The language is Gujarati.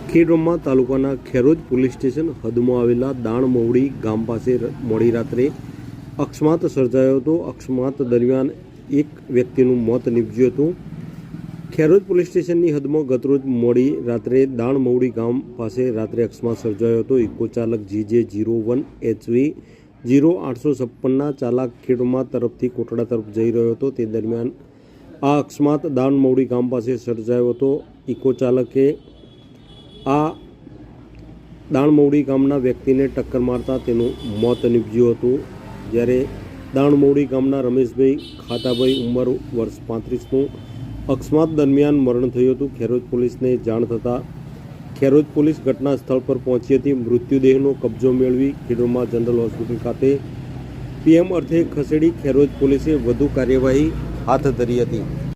ખેડબ્રહ્મા તાલુકાના ખેરોજ પોલીસ સ્ટેશન હદમાં આવેલા દાણમવડી ગામ પાસે મોડી રાત્રે અકસ્માત સર્જાયો હતો। અકસ્માત દરમિયાન એક વ્યક્તિનું મોત નીપજ્યું હતું। ખેરોજ પોલીસ સ્ટેશનની હદમાં ગતરોજ મોડી રાત્રે દાણમવડી ગામ પાસે રાત્રે અકસ્માત સર્જાયો હતો। ઇકો ચાલક GJ01 HV 0856ના ચાલક ખેડબ્રહ્મા તરફથી કોટડા તરફ જઈ રહ્યો હતો। તે દરમિયાન આ અકસ્માત દાણમવડી ગામ પાસે સર્જાયો હતો। ઇકો ચાલકે આ દાણમવડી ગામના વ્યક્તિને ટક્કર મારતા તેનું મોત નીપજ્યું હતું। જ્યારે દાણમવડી ગામના રમેશભાઈ ખાતાભાઈ ઉંમર વર્ષ 35નું અકસ્માત દરમિયાન મરણ થયું હતું। ખેરોજ પોલીસને જાણ થતાં ખેરોજ પોલીસ ઘટના સ્થળ પર પહોંચી હતી। મૃત્યુદેહનો કબજો મેળવી ખેડબ્રહ્મા જનરલ હોસ્પિટલ ખાતે PM અર્થે ખસેડી ખેરોજ પોલીસે વધુ કાર્યવાહી હાથ ધરી હતી।